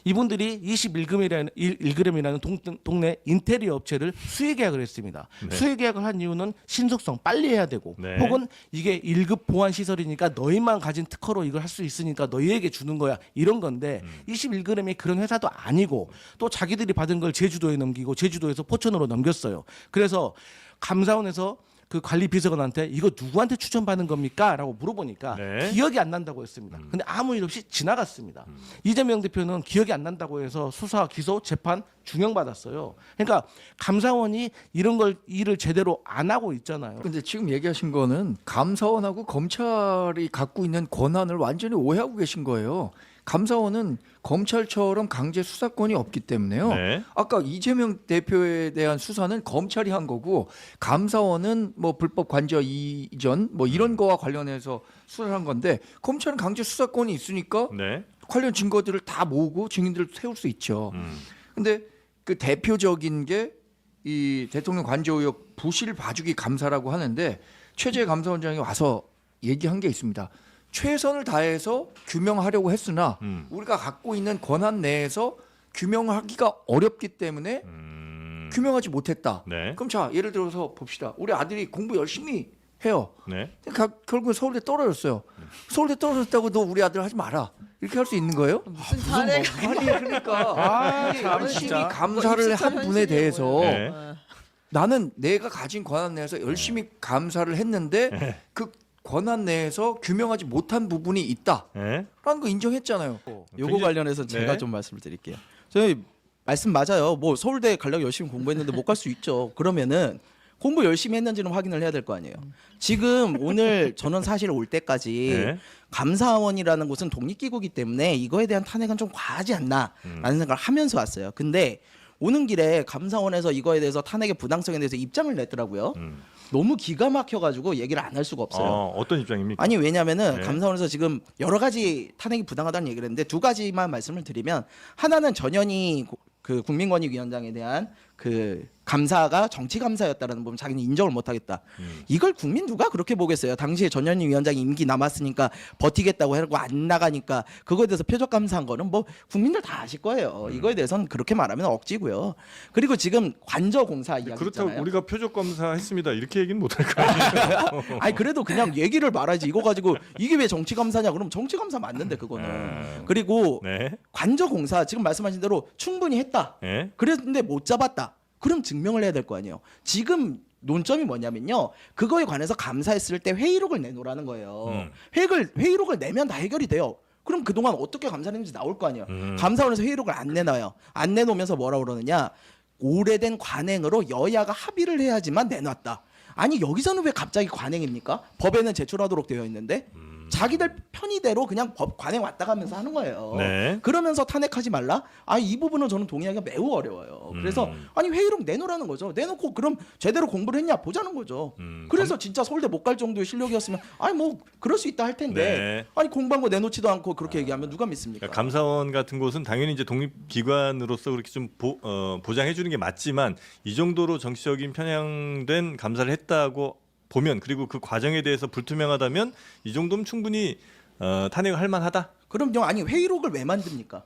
이분들이 21g이라는 동네 인테리어 업체를 수의 계약을 했습니다. 네. 수의 계약을 한 이유는 신속성 빨리 해야 되고 네. 혹은 이게 1급 보안 시설이니까 너희만 가진 특허로 이걸 할 수 있으니까 너희에게 주는 거야 이런 건데 21g이 그런 회사도 아니고 또 자기들이 받은 걸 제주도에 넘기고 제주도에서 포천으로 넘겼어요. 그래서 감사원에서 그 관리 비서관한테 이거 누구한테 추천받은 겁니까? 라고 물어보니까 네. 기억이 안 난다고 했습니다. 근데 아무 일 없이 지나갔습니다. 이재명 대표는 기억이 안 난다고 해서 수사, 기소, 재판 중형받았어요. 그러니까 감사원이 이런 걸 일을 제대로 안 하고 있잖아요. 근데 지금 얘기하신 거는 감사원하고 검찰이 갖고 있는 권한을 완전히 오해하고 계신 거예요. 감사원은 검찰처럼 강제 수사권이 없기 때문에요. 네. 아까 이재명 대표에 대한 수사는 검찰이 한 거고 감사원은 뭐 불법 관저 이전 뭐 이런 거와 관련해서 수사를 한 건데 검찰은 강제 수사권이 있으니까 네. 관련 증거들을 다 모으고 증인들을 세울 수 있죠. 근데 그 대표적인 게 이 대통령 관저 의혹 부실 봐주기 감사라고 하는데 최재 감사원장이 와서 얘기한 게 있습니다. 최선을 다해서 규명하려고 했으나 우리가 갖고 있는 권한 내에서 규명하기가 어렵기 때문에 규명하지 못했다. 네. 그럼 자 예를 들어서 봅시다. 우리 아들이 공부 열심히 해요. 네. 결국 서울대 떨어졌어요. 서울대 떨어졌다고 너 우리 아들 하지 마라. 이렇게 할 수 있는 거예요? 무슨 탄핵 아니 그러니까 열심히 감사를 한 분에 대해서 네. 나는 내가 가진 권한 내에서 열심히 감사를 했는데 그 권한 내에서 규명하지 못한 부분이 있다라는 네. 거 인정했잖아요. 요거 굉장히- 관련해서 제가 네. 좀 말씀을 드릴게요. 저희 말씀 맞아요. 뭐 서울대 가려고 열심히 공부했는데 못 갈 수 있죠. 그러면은 공부 열심히 했는지는 확인을 해야 될 거 아니에요. 지금 오늘 저는 사실 올 때까지 네. 감사원이라는 곳은 독립기구이기 때문에 이거에 대한 탄핵은 좀 과하지 않나라는 생각을 하면서 왔어요. 근데 오는 길에 감사원에서 이거에 대해서 탄핵의 부당성에 대해서 입장을 냈더라고요. 너무 기가 막혀가지고 얘기를 안 할 수가 없어요. 어떤 입장입니까? 아니 왜냐면은 네. 감사원에서 지금 여러 가지 탄핵이 부당하다는 얘기를 했는데 두 가지만 말씀을 드리면 하나는 전현희 그 국민권익위원장에 대한 그 감사가 정치 감사였다라는 부분 자기는 인정을 못하겠다. 이걸 국민 누가 그렇게 보겠어요? 당시에 전현희 위원장이 임기 남았으니까 버티겠다고 하고 안 나가니까 그거에 대해서 표적 감사한 거는 뭐 국민들 다 아실 거예요. 이거에 대해서는 그렇게 말하면 억지고요. 그리고 지금 관저 공사 이야기 그렇다고 있잖아요. 우리가 표적 검사했습니다. 이렇게 얘기는 못할 거 아니에요. 아니 그래도 그냥 얘기를 말하지 이거 가지고 이게 왜 정치 감사냐? 그럼 정치 감사 맞는데 그거는. 그리고 네. 관저 공사 지금 말씀하신 대로 충분히 했다. 네. 그랬는데 못 잡았다. 그럼 증명을 해야 될 거 아니에요. 지금 논점이 뭐냐면요. 그거에 관해서 감사했을 때 회의록을 내놓으라는 거예요. 회의록을 내면 다 해결이 돼요. 그럼 그동안 어떻게 감사했는지 나올 거 아니에요. 감사원에서 회의록을 안 내놔요. 안 내놓으면서 뭐라 그러느냐. 오래된 관행으로 여야가 합의를 해야지만 내놨다. 아니 여기서는 왜 갑자기 관행입니까? 법에는 제출하도록 되어 있는데 자기들 편의대로 그냥 법 관행 왔다 가면서 하는 거예요. 네. 그러면서 탄핵하지 말라? 아, 이 부분은 저는 동의하기가 매우 어려워요. 그래서 아니 회의록 내놓으라는 거죠. 내놓고 그럼 제대로 공부를 했냐 보자는 거죠. 그래서 진짜 서울대 못 갈 정도의 실력이었으면 아니 뭐 그럴 수 있다 할 텐데 네. 아니 공부한 거 내놓지도 않고 그렇게 얘기하면 누가 믿습니까? 그러니까 감사원 같은 곳은 당연히 이제 독립기관으로서 그렇게 좀 보장해 주는 게 맞지만 이 정도로 정치적인 편향된 감사를 했다고 보면 그리고 그 과정에 대해서 불투명하다면 이 정도면 충분히 탄핵을 할 만하다. 그럼요. 아니 회의록을 왜 만듭니까?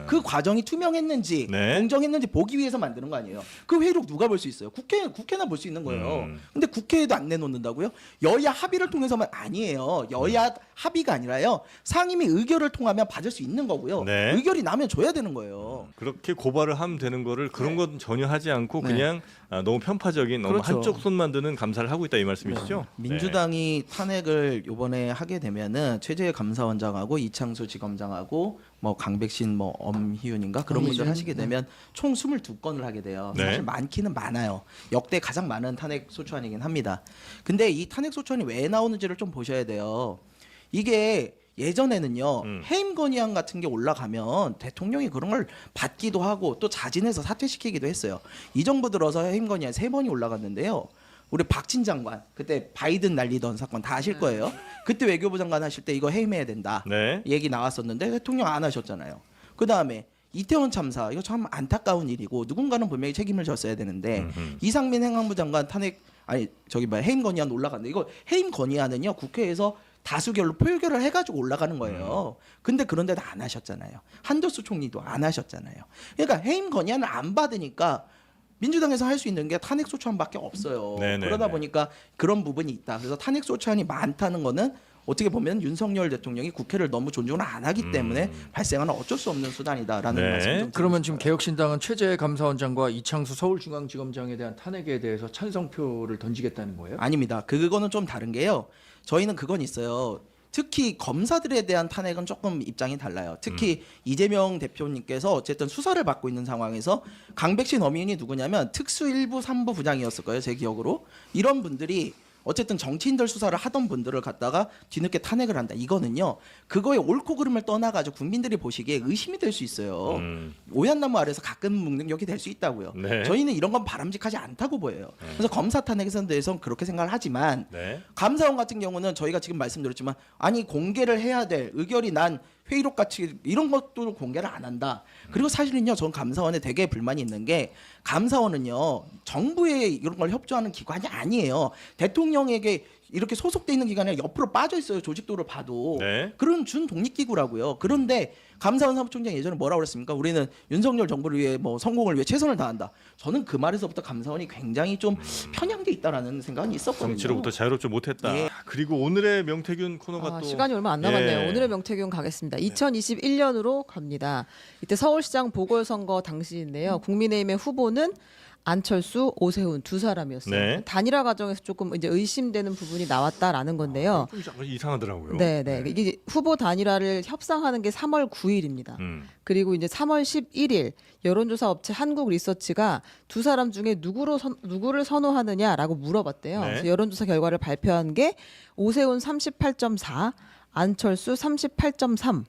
그 과정이 투명했는지 네. 공정했는지 보기 위해서 만드는 거 아니에요. 그 회의록 누가 볼 수 있어요? 국회나 볼 수 있는 거예요. 근데 국회에도 안 내놓는다고요? 여야 합의를 통해서만 아니에요. 여야 합의가 아니라요. 상임위 의결을 통하면 받을 수 있는 거고요. 네. 의결이 나면 줘야 되는 거예요. 그렇게 고발을 하면 되는 거를 그런 건 전혀 하지 않고 네. 그냥 너무 편파적인 너무 그렇죠. 한쪽 손만 드는 감사를 하고 있다 이 말씀이시죠? 민주당이 탄핵을 이번에 하게 되면은 최재해 감사원장하고 이창수 지검장하고 뭐 강백신 뭐 엄희윤인가 그런 분들 하시게 되면 총 22건을 하게 돼요. 네. 사실 많기는 많아요. 역대 가장 많은 탄핵 소추안이긴 합니다. 근데 이 탄핵 소추안이 왜 나오는지를 좀 보셔야 돼요. 이게 예전에는요 해임 건의안 같은 게 올라가면 대통령이 그런 걸 받기도 하고 또 자진해서 사퇴시키기도 했어요. 이 정부 들어서 해임 건의안 3번이 올라갔는데요. 우리 박진 장관 그때 바이든 날리던 사건 다 아실 거예요. 그때 외교부 장관 하실 때 이거 해임해야 된다 네. 얘기 나왔었는데 대통령 안 하셨잖아요. 그 다음에 이태원 참사 이거 참 안타까운 일이고 누군가는 분명히 책임을 졌어야 되는데 이상민 행안부 장관 탄핵 아니 저기 뭐야 해임 건의안 올라갔는데 이거 해임 건의안은요 국회에서 다수결로 표결을 해가지고 올라가는 거예요. 근데 그런데도 안 하셨잖아요. 한덕수 총리도 안 하셨잖아요. 그러니까 해임 건의안을 안 받으니까 민주당에서 할 수 있는 게 탄핵 소추안밖에 없어요. 네네네. 그러다 보니까 그런 부분이 있다. 그래서 탄핵 소추안이 많다는 거는 어떻게 보면 윤석열 대통령이 국회를 너무 존중을 안 하기 때문에 발생하는 어쩔 수 없는 수단이다라는 네. 말씀 좀 그러면 지금 개혁신당은 최재 감사원장과 이창수 서울중앙지검장에 대한 탄핵에 대해서 찬성표를 던지겠다는 거예요? 아닙니다. 그거는 좀 다른 게요. 저희는 그건 있어요. 특히 검사들에 대한 탄핵은 조금 입장이 달라요. 특히 이재명 대표님께서 어쨌든 수사를 받고 있는 상황에서 강백신 어민이 누구냐면 특수 1부 3부 부장이었을 거예요. 제 기억으로. 이런 분들이 어쨌든 정치인들 수사를 하던 분들을 갖다가 뒤늦게 탄핵을 한다. 이거는요. 그거의 옳고 그름을 떠나가지고 국민들이 보시기에 의심이 될 수 있어요. 오얏 나무 아래서 가끔 묶는 격이 될 수 있다고요. 네. 저희는 이런 건 바람직하지 않다고 보여요. 그래서 검사 탄핵에 대해서는 그렇게 생각을 하지만 네. 감사원 같은 경우는 저희가 지금 말씀드렸지만 아니 공개를 해야 될 의결이 난 회의록 같이 이런 것도 공개를 안 한다. 그리고 사실은요, 전 감사원에 되게 불만이 있는 게 감사원은요 정부에 이런 걸 협조하는 기관이 아니에요. 대통령에게 이렇게 소속돼 있는 기관이 옆으로 빠져 있어요. 조직도를 봐도 네. 그런 준 독립기구라고요. 그런데 감사원 사무총장 예전에 뭐라고 그랬습니까? 우리는 윤석열 정부를 위해 뭐 성공을 위해 최선을 다한다. 저는 그 말에서부터 감사원이 굉장히 좀 편향돼 있다라는 생각은 있었거든요. 정치로부터 자유롭지 못했다. 예. 그리고 오늘의 명태균 코너가 또 시간이 얼마 안 남았네요. 예. 오늘의 명태균 가겠습니다. 2021년으로 갑니다. 이때 서울시장 보궐선거 당시인데요. 국민의힘의 후보는 안철수, 오세훈 두 사람이었어요. 네. 단일화 과정에서 조금 이제 의심되는 부분이 나왔다라는 건데요. 좀 약간 이상하더라고요. 네. 이게 후보 단일화를 협상하는 게 3월 9일입니다. 그리고 이제 3월 11일 여론조사 업체 한국리서치가 두 사람 중에 누구를 선호하느냐라고 물어봤대요. 네. 그래서 여론조사 결과를 발표한 게 오세훈 38.4, 안철수 38.3.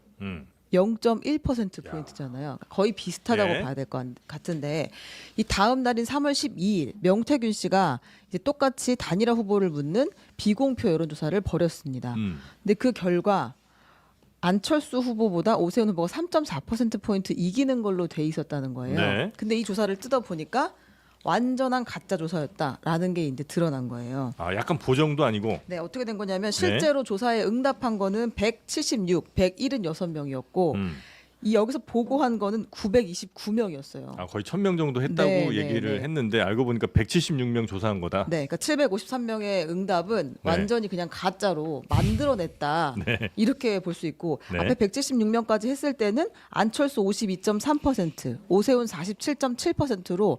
0.1% 포인트잖아요. 거의 비슷하다고 네. 봐야 될 것 같은데 이 다음 날인 3월 12일 명태균 씨가 이제 똑같이 단일화 후보를 묻는 비공표 여론조사를 벌였습니다. 근데 그 결과 안철수 후보보다 오세훈 후보가 3.4% 포인트 이기는 걸로 돼 있었다는 거예요. 네. 근데 이 조사를 뜯어 보니까 완전한 가짜 조사였다라는 게 이제 드러난 거예요. 아, 약간 보정도 아니고. 네, 어떻게 된 거냐면 실제로 조사에 응답한 거는 176명이었고 이 여기서 보고한 거는 929명이었어요. 아, 거의 1000명 정도 했다고 네, 얘기를 네. 했는데 알고 보니까 176명 조사한 거다. 네, 그러니까 753명의 응답은 네. 완전히 그냥 가짜로 만들어냈다. 이렇게 볼 수 있고 네. 앞에 176명까지 했을 때는 안철수 52.3%, 오세훈 47.7%로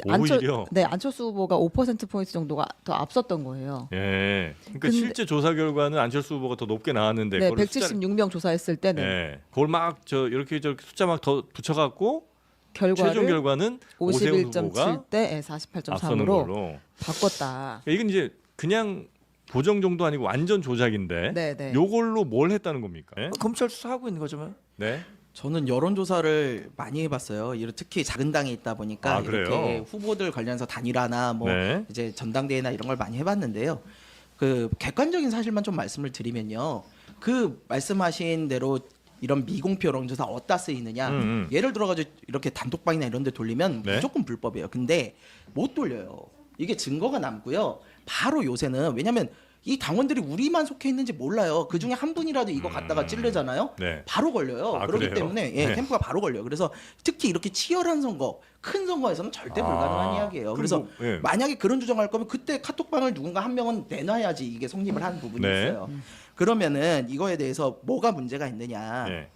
오히려? 안철수 후보가 5% 포인트 정도가 더 앞섰던 거예요. 예. 그러니까 근데- 실제 조사 결과는 안철수 후보가 더 높게 나왔는데 네, 그걸 176명 조사했을 때는 예. 그걸 막 이렇게 저렇게 숫자 막 더 붙여 갖고 결과를 최종 결과는 오세훈 후보가 51.7대 앞서는 48.3으로 걸로. 바꿨다. 이건 이제 그냥 보정 정도 아니고 완전 조작인데 네. 요걸로 뭘 했다는 겁니까? 예? 검찰 수사하고 있는 거죠. 네. 저는 여론조사를 많이 해봤어요. 특히 작은 당에 있다 보니까 아, 그래요? 이렇게 후보들 관련해서 단일화나 뭐 네. 이제 전당대회나 이런 걸 많이 해봤는데요. 그 객관적인 사실만 좀 말씀을 드리면요. 그 말씀하신 대로 이런 미공표 여론조사 어디다 쓰이느냐. 예를 들어가지고 이렇게 단톡방이나 이런 데 돌리면 네. 무조건 불법이에요. 근데 못 돌려요. 이게 증거가 남고요. 바로 요새는 왜냐하면 이 당원들이 우리만 속해 있는지 몰라요. 그 중에 한 분이라도 이거 갖다가 찌르잖아요. 네. 바로 걸려요. 아, 그렇기 그래요? 때문에 네. 캠프가 바로 걸려요. 그래서 특히 이렇게 치열한 선거, 큰 선거에서는 절대 불가능한 이야기예요. 그래서 그리고, 예. 만약에 그런 주장할 거면 그때 카톡방을 누군가 한 명은 내놔야지 이게 성립을 하는 부분이 네. 있어요. 그러면은 이거에 대해서 뭐가 문제가 있느냐? 예.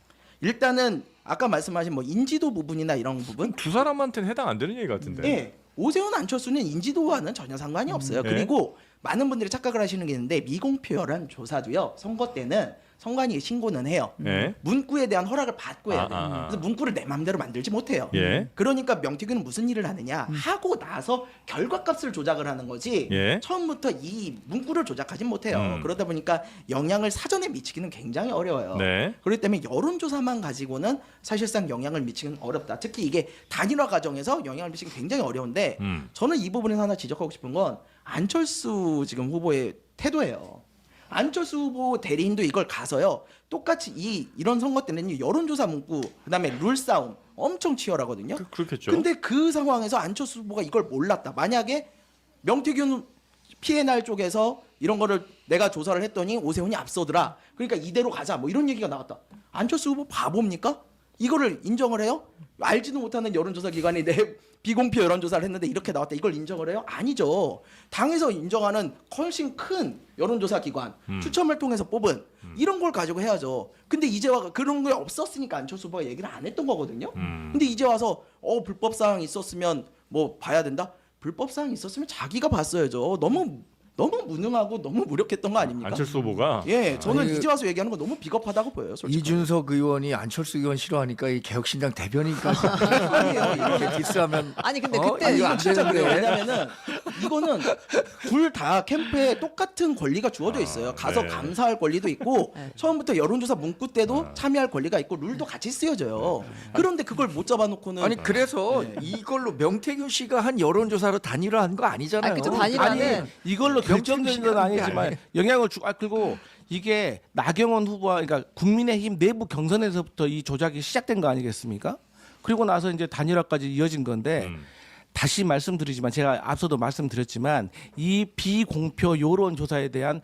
일단은 아까 말씀하신 뭐 인지도 부분이나 이런 부분, 두 사람한테는 해당 안 되는 얘기 같은데. 예. 오세훈 안철수는 인지도와는 전혀 상관이 없어요. 네. 그리고 많은 분들이 착각을 하시는 게 있는데 미공표 여론 조사도요. 선거 때는 선관위에 신고는 해요. 예. 문구에 대한 허락을 받고 해야 돼요. 아. 그래서 문구를 내 마음대로 만들지 못해요. 예. 그러니까 명태균은 무슨 일을 하느냐 하고 나서 결과값을 조작을 하는 거지 예. 처음부터 이 문구를 조작하진 못해요. 그러다 보니까 영향을 사전에 미치기는 굉장히 어려워요. 네. 그렇기 때문에 여론조사만 가지고는 사실상 영향을 미치기는 어렵다. 특히 이게 단일화 과정에서 영향을 미치기 굉장히 어려운데 저는 이 부분에서 하나 지적하고 싶은 건 안철수 지금 후보의 태도예요. 안철수 후보 대리인도 이걸 가서요. 똑같이 이런 선거 때는 여론조사 문구 그다음에 룰 싸움 엄청 치열하거든요. 그렇겠죠. 근데 그 상황에서 안철수 후보가 이걸 몰랐다. 만약에 명태균 피해날 쪽에서 이런 거를 내가 조사를 했더니 오세훈이 앞서더라. 그러니까 이대로 가자. 뭐 이런 얘기가 나왔다. 안철수 후보 바보입니까? 이거를 인정을 해요? 알지도 못하는 여론조사 기관이 내 비공표 여론조사를 했는데 이렇게 나왔다. 이걸 인정을 해요? 아니죠. 당에서 인정하는 훨씬 큰 여론조사 기관 추첨을 통해서 뽑은 이런 걸 가지고 해야죠. 근데 이제 와 그런 게 없었으니까 안철수 후보가 얘기를 안 했던 거거든요. 근데 이제 와서 불법 사항이 있었으면 뭐 봐야 된다. 불법 사항이 있었으면 자기가 봤어야죠. 너무 무능하고 너무 무력했던 거 아닙니까? 안철수 후보가 예, 저는 아니, 이제 와서 얘기하는 거 너무 비겁하다고 보여요. 솔직히. 이준석 의원이 안철수 의원 싫어하니까 이 개혁신당 대변인까 이렇게 디스하면 아니 근데 어? 그때 이거 안 진짜 그래요. 되는데. 왜냐면은 이거는 둘 다 캠프에 똑같은 권리가 주어져 있어요. 가서 네. 감사할 권리도 있고 네. 처음부터 여론조사 문구 때도 참여할 권리가 있고 룰도 같이 쓰여져요. 그런데 그걸 못 잡아놓고는 아니 그래서 이걸로 명태균 씨가 한 여론조사로 단일화한 거 아니잖아요. 아니, 그쵸, 단일화는 아니 이걸로 결정된 건 아니지만 영향을 주고 그리고 이게 나경원 후보와 그러니까 국민의힘 내부 경선에서부터 이 조작이 시작된 거 아니겠습니까? 그리고 나서 이제 단일화까지 이어진 건데 다시 말씀드리지만 제가 앞서도 말씀드렸지만 이 비공표 여론조사에 대한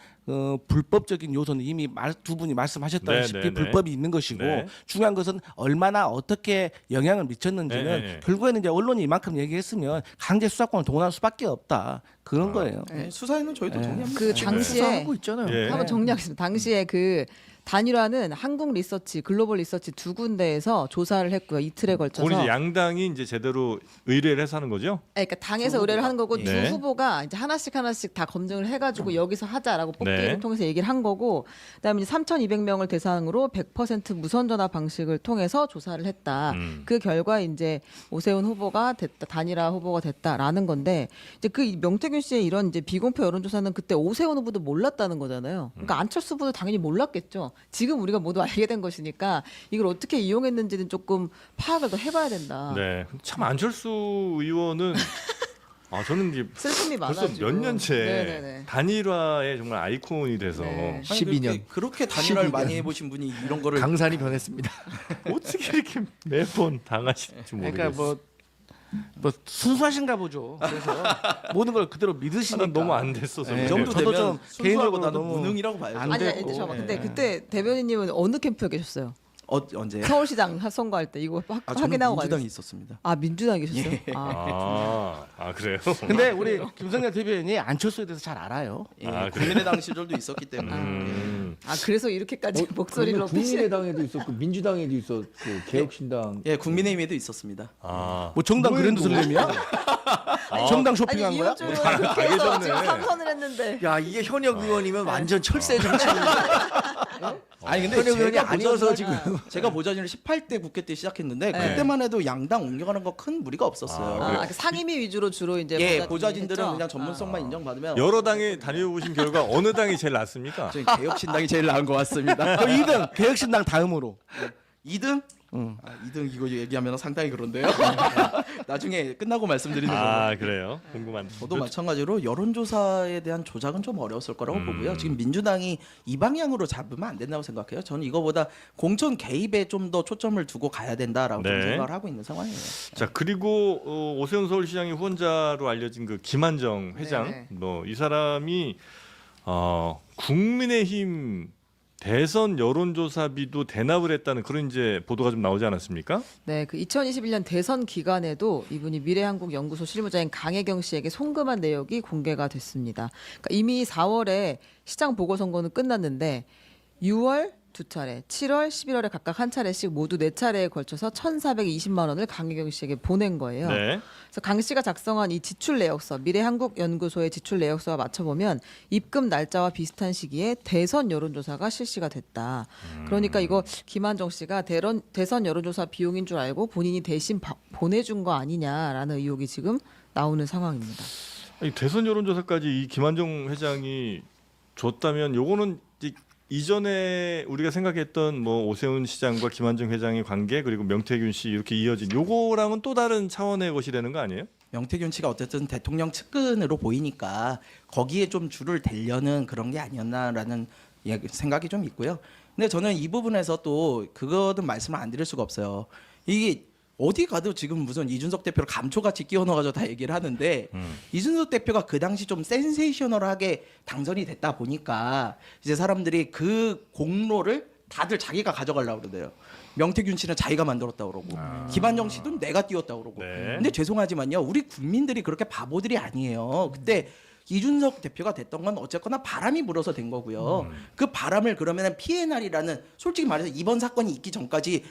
불법적인 요소는 이미 두 분이 말씀하셨다시피 네, 네, 네. 불법이 있는 것이고 네. 중요한 것은 얼마나 어떻게 영향을 미쳤는지는 네, 네, 네. 결국에는 이제 언론이 이만큼 얘기했으면 강제 수사권을 동원할 수밖에 없다 그런 거예요. 네, 수사에는 저희도 동의합니다. 그 지금 당시에 수사하고 있잖아요. 예. 한번 정리하겠습니다. 당시에 그 단일화는 한국 리서치, 글로벌 리서치 두 군데에서 조사를 했고요. 이틀에 걸쳐서. 그건 이제 양당이 이제 제대로 의뢰를 해서 하는 거죠? 그러니까 당에서 의뢰를 하는 거고 네. 두 후보가 이제 하나씩 다 검증을 해가지고 여기서 하자라고 뽑기를 네. 통해서 얘기를 한 거고, 그다음에 이제 3,200명을 대상으로 100% 무선 전화 방식을 통해서 조사를 했다. 그 결과 이제 오세훈 후보가 됐다, 단일화 후보가 됐다라는 건데, 이제 그 명태균 씨의 이런 이제 비공표 여론조사는 그때 오세훈 후보도 몰랐다는 거잖아요. 그러니까 안철수 후보도 당연히 몰랐겠죠. 지금 우리가 모두 알게 된 것이니까 이걸 어떻게 이용했는지는 조금 파악을 더 해봐야 된다. 네. 참 안철수 의원은 저는 이제 슬픔이 벌써 많아지고. 몇 년째 네네네. 단일화의 정말 아이콘이 돼서 네. 아니, 12년. 그렇게 단일화를 12년. 많이 해보신 분이 이런 거를 강산이 변했습니다. 어떻게 이렇게 매번 당하실지 모르겠어요. 그러니까 뭐 순수하신가 보죠. 그래서 모든 걸 그대로 믿으시니까 난 너무 안 됐어서. 네. 이 정도 저도 되면 좀 개인적으로 나도 너무 무능이라고 봐요. 안 아니, 됐고. 잠깐만. 네. 근데 그때 대변인님은 어느 캠프에 계셨어요? 언제요? 서울시장 선거할 때 이거 저는 확인하고 민주당에 가셨어요. 있었습니다. 아 민주당에 계셨어요? 예. 그래요? 근데 우리 김성현 대변인이 안철수에 대해서 잘 알아요. 예, 그래요? 국민의당 시절도 있었기 때문에. 아 그래서 이렇게까지 목소리를 높이시. 국민의당에도 있었고 민주당에도 있었고 개혁신당. 예, 국민의힘에도 있었습니다. 뭐 정당 그랜드 슬램이야? 정당 쇼핑한 아니 거야? 이혼 쪽은 그래서 계셨네. 지금 3선을 했는데. 야 이게 현역 의원이면 완전 철새 정치인인데. 아니 근데 현역 의원이 제가 아니어서 보좌진을- 지금. 제가 보좌진을 18대 국회 때 시작했는데 네. 그때만 해도 양당 옮겨가는 거 큰 무리가 없었어요. 아, 그 상임위 위주로 주로 이제 예, 보좌진이 보좌진들은 했죠? 그냥 전문성만 인정받으면 여러 당에 다녀보신 결과 어느 당이 제일 낫습니까? 저희 개혁신당이 제일 나은 것 같습니다. 2등 개혁신당 다음으로. 2등? 2등 이거 얘기하면 상당히 그런데요. 나중에 끝나고 말씀드리는 거예요. 그래요? 궁금한. 저도 마찬가지로 여론조사에 대한 조작은 좀 어려웠을 거라고 보고요. 지금 민주당이 이 방향으로 잡으면 안 된다고 생각해요. 저는 이거보다 공천 개입에 좀 더 초점을 두고 가야 된다라고 좀 네. 생각을 하고 있는 상황이에요. 자 그리고 오세훈 서울시장이 후원자로 알려진 그 김한정 회장, 네. 뭐 이 사람이 국민의힘 대선 여론조사비도 대납을 했다는 그런 이제 보도가 좀 나오지 않았습니까? 네, 그 2021년 대선 기간에도 이분이 미래한국연구소 실무자인 강혜경 씨에게 송금한 내역이 공개가 됐습니다. 그러니까 이미 4월에 시장 보궐선거는 끝났는데 6월 2차례, 7월, 11월에 각각 한 차례씩 모두 4차례에 걸쳐서 1,420만 원을 강혜경 씨에게 보낸 거예요. 네. 그래서 강 씨가 작성한 이 지출 내역서, 미래한국연구소의 지출 내역서와 맞춰보면 입금 날짜와 비슷한 시기에 대선 여론조사가 실시가 됐다. 그러니까 이거 김한정 씨가 대선 여론조사 비용인 줄 알고 본인이 대신 보내준 거 아니냐라는 의혹이 지금 나오는 상황입니다. 아니, 대선 여론조사까지 이 김한정 회장이 줬다면 요거는 이전에 우리가 생각했던 뭐 오세훈 시장과 김한정 회장의 관계 그리고 명태균 씨 이렇게 이어진 요거랑은 또 다른 차원의 것이 되는 거 아니에요? 명태균 씨가 어쨌든 대통령 측근으로 보이니까 거기에 좀 줄을 대려는 그런 게 아니었나라는 생각이 좀 있고요. 근데 저는 이 부분에서 또 그거는 말씀을 안 드릴 수가 없어요. 이게 어디 가도 지금 무슨 이준석 대표를 감초같이 끼워 넣어가지고 다 얘기를 하는데 이준석 대표가 그 당시 좀 센세이셔널하게 당선이 됐다 보니까 이제 사람들이 그 공로를 다들 자기가 가져가려고 그러대요. 명태균 씨는 자기가 만들었다 그러고 김한정 씨도 내가 띄웠다 그러고. 네. 근데 죄송하지만요, 우리 국민들이 그렇게 바보들이 아니에요. 그때 이준석 대표가 됐던 건 어쨌거나 바람이 불어서 된 거고요. 그 바람을 그러면 PNR이라는 솔직히 말해서 이번 사건이 있기 전까지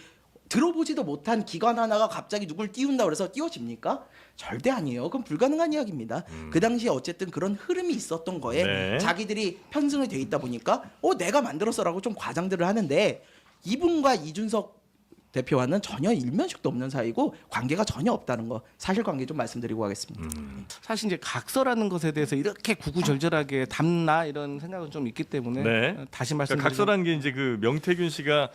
들어보지도 못한 기관 하나가 갑자기 누굴 띄운다 그래서 띄워집니까? 절대 아니에요. 그건 불가능한 이야기입니다. 그 당시에 어쨌든 그런 흐름이 있었던 거에 네. 자기들이 편승이 돼 있다 보니까 내가 만들었어라고 좀 과장들을 하는데 이분과 이준석 대표와는 전혀 일면식도 없는 사이고 관계가 전혀 없다는 거 사실관계 좀 말씀드리고 가겠습니다. 사실 이제 각서라는 것에 대해서 이렇게 구구절절하게 담나 이런 생각은 좀 있기 때문에 네. 다시 그러니까 말씀드리면 각서라는 게 이제 그 명태균 씨가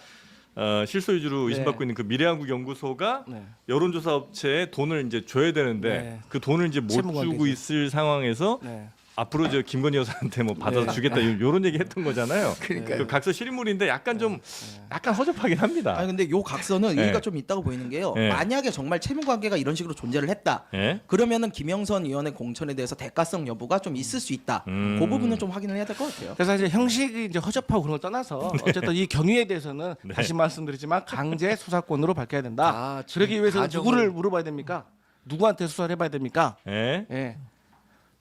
실소유주로 네. 의심받고 있는 그 미래한국연구소가 네. 여론조사 업체에 돈을 이제 줘야 되는데 네. 그 돈을 이제 못 채무 관계죠. 주고 있을 상황에서 네. 앞으로 저 김건희 여사한테 뭐 받아서 네. 주겠다 이런 얘기 했던 거잖아요. 그러니까요. 그 각서 실물인데 약간 좀 약간 허접하긴 합니다. 아니 근데 요 각서는 네. 의미가 좀 있다고 보이는 게요. 네. 만약에 정말 채무 관계가 이런 식으로 존재를 했다. 예? 그러면은 김영선 의원의 공천에 대해서 대가성 여부가 좀 있을 수 있다. 그 부분은 좀 확인을 해야 될 것 같아요. 그래서 사실 형식이 이제 허접하고 그런 걸 떠나서 어쨌든 이 경위에 대해서는 네. 다시 말씀드리지만 강제 수사권으로 밝혀야 된다. 아, 지금 그러기 위해서 가정을- 누구를 물어봐야 됩니까? 누구한테 수사를 해봐야 됩니까? 예? 예.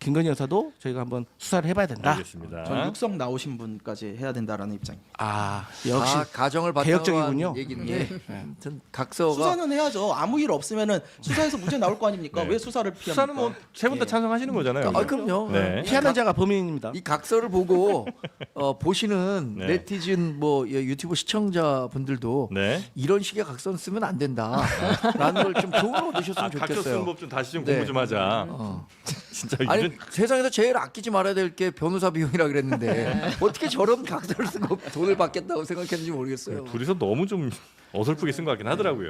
김건희 여사도 저희가 한번 수사를 해봐야 된다. 알겠습니다. 전 육성 나오신 분까지 해야 된다라는 입장입니다. 아 역시 가정을 개혁적이군요. 바탕으로 한 얘기인데 아무튼 각서가 수사는 해야죠. 아무 일 없으면은 수사에서 무죄 나올 거 아닙니까? 네. 왜 수사를 피합니까? 수사는 뭐 세 분 다 예. 찬성하시는 거잖아요. 그럼요. 네. 피하는 자가 범인입니다. 이 각서를 보고 보시는 네. 네티즌 뭐 유튜브 시청자분들도 네. 이런 식의 각서는 쓰면 안 된다라는 걸 좀 교훈을 얻으셨으면 각서 쓰는 좋겠어요. 법 좀 다시 좀 네. 공부 좀 하자. 어. 진짜 아니 이런 세상에서 제일 아끼지 말아야 될 게 변호사 비용이라 그랬는데 어떻게 저런 각서를 쓰고 돈을 받겠다고 생각했는지 모르겠어요. 둘이서 너무 좀 어설프게 쓴 것 같긴 하더라고요.